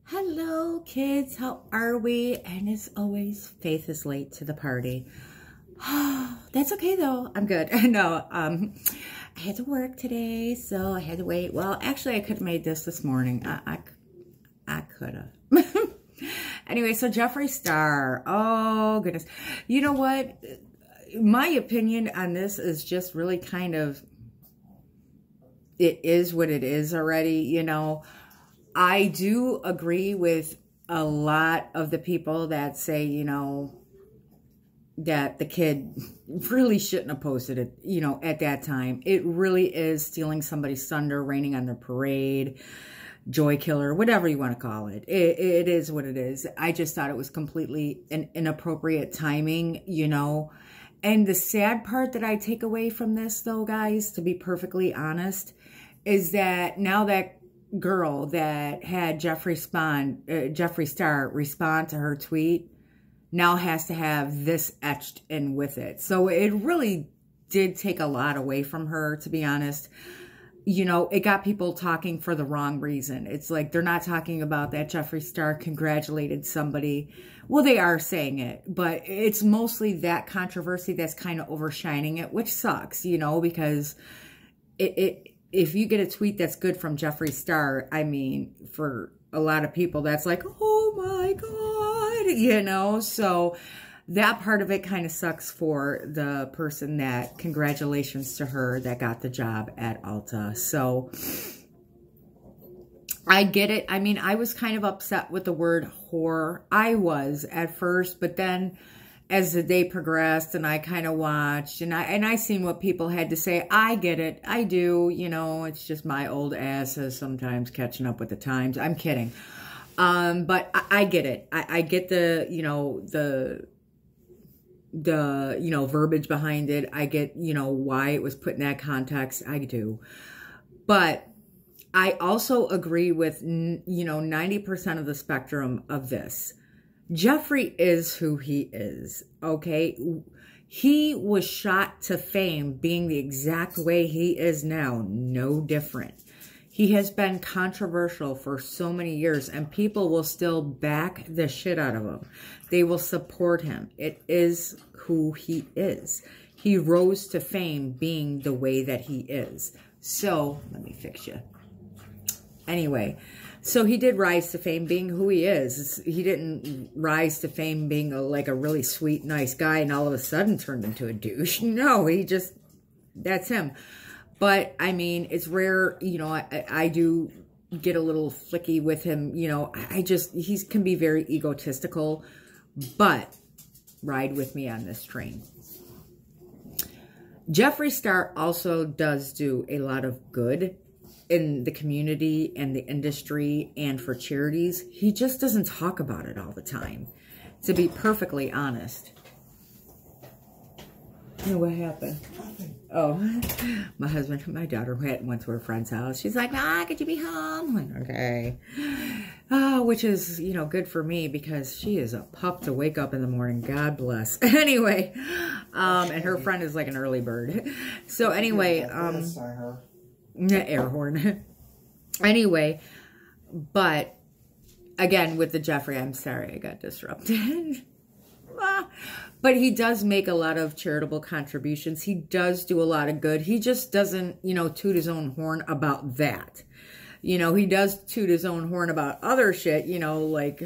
Hello, kids. How are we? And as always, Faith is late to the party. That's okay, though. I'm good. No, I had to work today, so I had to wait. Well, actually, I could have made this morning. I could have. Anyway, so Jeffree Star. Oh, goodness. You know what? My opinion on this is just really kind of, it is what it is already, you know. I do agree with a lot of the people that say, you know, that the kid really shouldn't have posted it, you know, at that time. It really is stealing somebody's thunder, raining on their parade, joy killer, whatever you want to call it. It is what it is. I just thought it was completely an inappropriate timing, you know. And the sad part that I take away from this, though, guys, to be perfectly honest, is that now that girl that had Jeffree Star respond to her tweet now has to have this etched in with it. So it really did take a lot away from her, to be honest. You know, it got people talking for the wrong reason. It's like they're not talking about that Jeffree Star congratulated somebody. Well, they are saying it, but it's mostly that controversy that's kind of overshining it, which sucks, you know, because if you get a tweet that's good from Jeffree Star, I mean, for a lot of people, that's like, oh my God, you know? So that part of it kind of sucks for the person that, congratulations to her, that got the job at Ulta. So I get it. I mean, I was kind of upset with the word whore. I was at first, but then as the day progressed and I kind of watched and I seen what people had to say, I get it. I do. You know, it's just my old ass is sometimes catching up with the times. I'm kidding. But I get it. I get the, you know, the, you know, verbiage behind it. I get, you know, why it was put in that context. I do. But I also agree with, you know, 90% of the spectrum of this. Jeffree is who he is, okay? He was shot to fame being the exact way he is now, no different. He has been controversial for so many years, and people will still back the shit out of him. They will support him. It is who he is. He rose to fame being the way that he is. So, let me fix you. Anyway, so he did rise to fame being who he is. He didn't rise to fame being like a really sweet, nice guy and all of a sudden turned into a douche. No, he just, that's him. But, I mean, it's rare, you know, I do get a little flicky with him, you know. He can be very egotistical, but ride with me on this train. Jeffree Star also does do a lot of good in the community and the industry and for charities. He just doesn't talk about it all the time, to be perfectly honest. You know what happened? Oh, my daughter went to her friend's house. She's like, could you be home? I'm like, okay. Which is, you know, good for me because she is a pup to wake up in the morning. God bless. Anyway, and her friend is like an early bird. So anyway, air horn. Anyway, but again, with the Jeffree, I'm sorry I got disrupted. But he does make a lot of charitable contributions. He does do a lot of good. He just doesn't, you know, toot his own horn about that. You know, he does toot his own horn about other shit, you know, like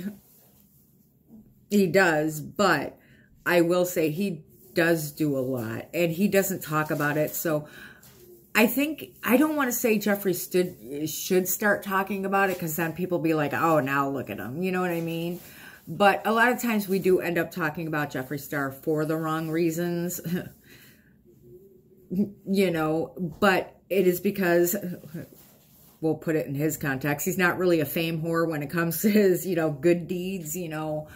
he does. But I will say he does do a lot and he doesn't talk about it. So I think, I don't want to say Jeffree should start talking about it because then people be like, oh, now look at him. You know what I mean? But a lot of times we do end up talking about Jeffree Star for the wrong reasons. You know, but it is because, we'll put it in his context, he's not really a fame whore when it comes to his, you know, good deeds. You know,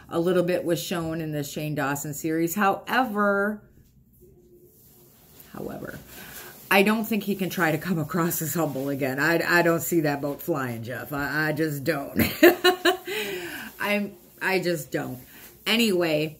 a little bit was shown in the Shane Dawson series. However, I don't think he can try to come across as humble again. I don't see that boat flying, Jeff. I just don't. I just don't. Anyway,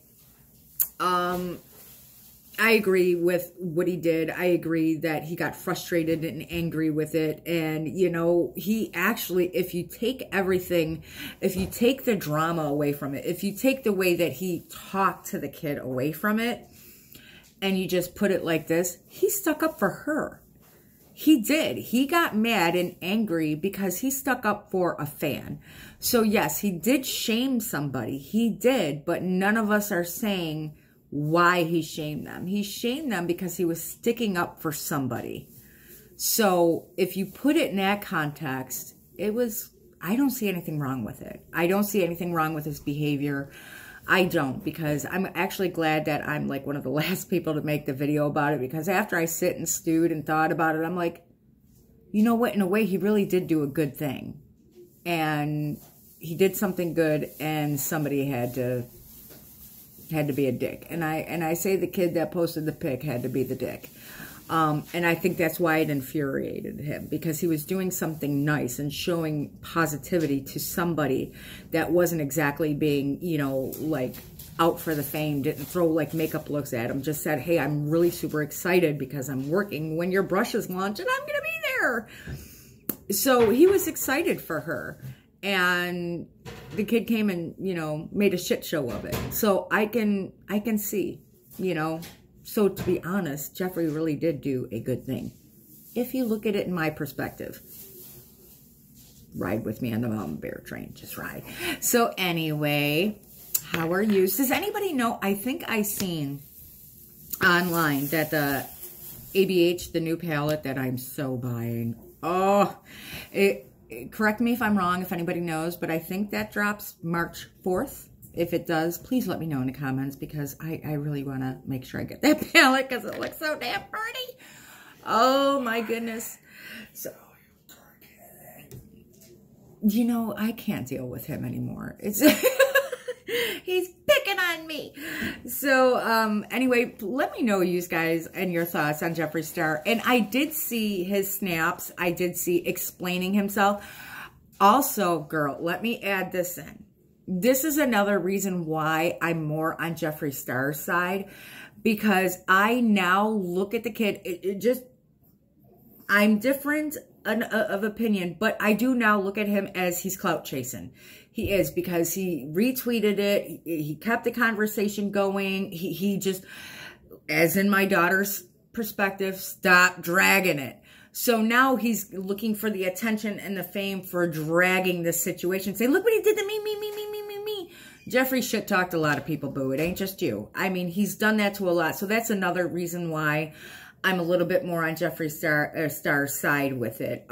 I agree with what he did. I agree that he got frustrated and angry with it. And, you know, he actually, if you take everything, if you take the drama away from it, if you take the way that he talked to the kid away from it, and you just put it like this, he stuck up for her. He did. He got mad and angry because he stuck up for a fan. So yes, he did shame somebody. He did, but none of us are saying why he shamed them. He shamed them because he was sticking up for somebody. So if you put it in that context, it was, I don't see anything wrong with it. I don't see anything wrong with his behavior. I don't, because I'm actually glad that I'm like one of the last people to make the video about it, because after I sit and stewed and thought about it, I'm like, you know what, in a way he really did do a good thing. And he did something good, and somebody had to be a dick. And I say the kid that posted the pic had to be the dick. And I think that's why it infuriated him, because he was doing something nice and showing positivity to somebody that wasn't exactly being, you know, like out for the fame, didn't throw like makeup looks at him, just said, hey, I'm really super excited because I'm working when your brushes launch and I'm going to be there. So he was excited for her. And the kid came and, you know, made a shit show of it. So I can see, you know. So to be honest, Jeffree really did do a good thing. If you look at it in my perspective. Ride with me on the Mama Bear train. Just ride. So anyway, how are you? Does anybody know? I think I seen online that the ABH, the new palette that I'm so buying. Oh, correct me if I'm wrong, if anybody knows, but I think that drops March 4th. If it does, please let me know in the comments, because I really want to make sure I get that palette because it looks so damn pretty. Oh my goodness. So, you know, I can't deal with him anymore. It's he's picking on me. So, anyway, let me know, you guys, and your thoughts on Jeffree Star. And I did see his snaps. I did see explaining himself. Also, girl, let me add this in. This is another reason why I'm more on Jeffree Star's side, because I now look at the kid, I'm different of opinion, but I do now look at him as he's clout chasing. He is, because he retweeted it. He kept the conversation going. He just, as in my daughter's perspective, stop dragging it. So now he's looking for the attention and the fame for dragging this situation. Say, look what he did to me. Jeffree shit talked a lot of people, boo. It ain't just you. I mean, he's done that to a lot. So that's another reason why I'm a little bit more on Jeffree Star's side with it.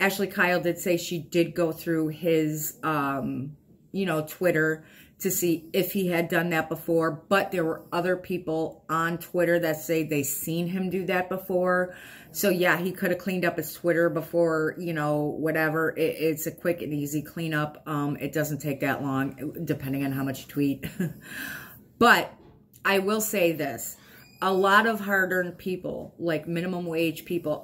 Ashley Kyle did say she did go through his, you know, Twitter to see if he had done that before. But there were other people on Twitter that say they seen him do that before. So, yeah, he could have cleaned up his Twitter before, you know, whatever. It's a quick and easy cleanup. It doesn't take that long, depending on how much you tweet. But I will say this. A lot of hard-earned people, like minimum wage people,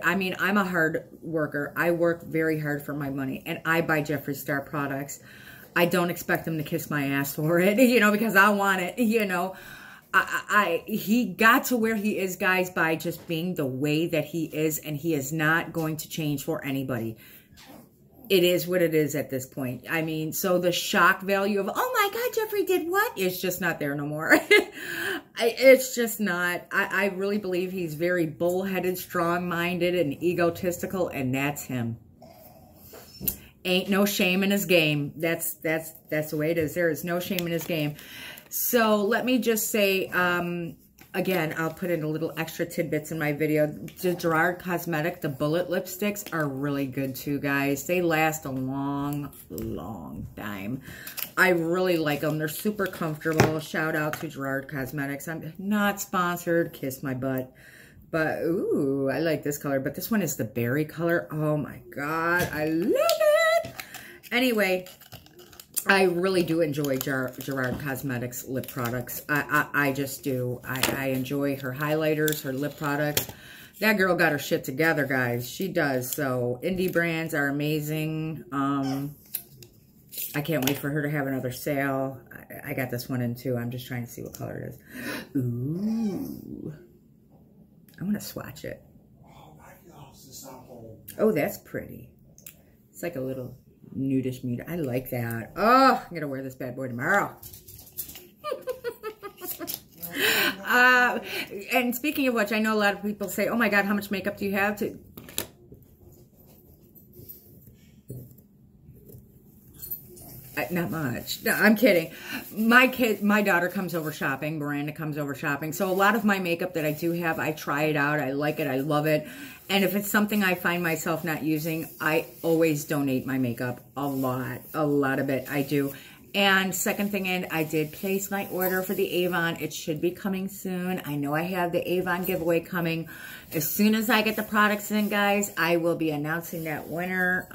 I mean, I'm a hard worker. I work very hard for my money, and I buy Jeffree Star products. I don't expect them to kiss my ass for it, you know, because I want it, you know. He got to where he is, guys, by just being the way that he is, and he is not going to change for anybody. It is what it is at this point. I mean, so the shock value of, oh my God, Jeffree did what? It's just not there no more. It's just not. I really believe he's very bullheaded, strong-minded, and egotistical, and that's him. Ain't no shame in his game. That's the way it is. There is no shame in his game. So let me just say, again, I'll put in a little extra tidbits in my video. The Gerard Cosmetic, the bullet lipsticks are really good too, guys. They last a long, long time. I really like them. They're super comfortable. Shout out to Gerard Cosmetics. I'm not sponsored. Kiss my butt. But, ooh, I like this color. But this one is the berry color. Oh, my God. I love it. Anyway, I really do enjoy Gerard Cosmetics lip products. I just do. I enjoy her highlighters, her lip products. That girl got her shit together, guys. She does. So, indie brands are amazing. I can't wait for her to have another sale. I got this one in too. I'm just trying to see what color it is. Ooh. I want to swatch it. Oh, that's pretty. It's like a little nudish mude. I like that. Oh, I'm going to wear this bad boy tomorrow. And speaking of which, I know a lot of people say, oh my God, how much makeup do you have? Not much. No, I'm kidding. My daughter comes over shopping. Miranda comes over shopping. So a lot of my makeup that I do have, I try it out. I like it. I love it. And if it's something I find myself not using, I always donate my makeup. A lot of it I do. And second thing in, I did place my order for the Avon. It should be coming soon. I know I have the Avon giveaway coming. As soon as I get the products in, guys, I will be announcing that winner.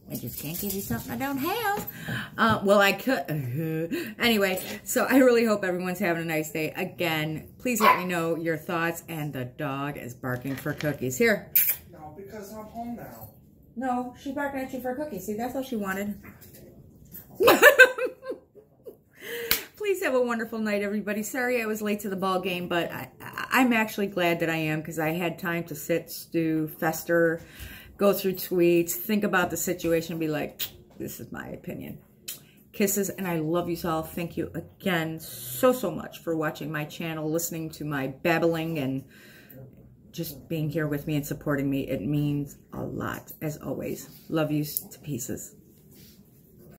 I just can't give you something I don't have. Well, I could. Anyway, so I really hope everyone's having a nice day. Again, please let me know your thoughts. And the dog is barking for cookies. Here. No, because I'm home now. No, she's barking at you for a cookie. See, that's all she wanted. Please have a wonderful night, everybody. Sorry I was late to the ball game, but I'm actually glad that I am because I had time to sit, stew, fester, go through tweets, think about the situation, and be like, this is my opinion. Kisses, and I love you all. Thank you again so much for watching my channel, listening to my babbling, and just being here with me and supporting me. It means a lot, as always. Love you to pieces.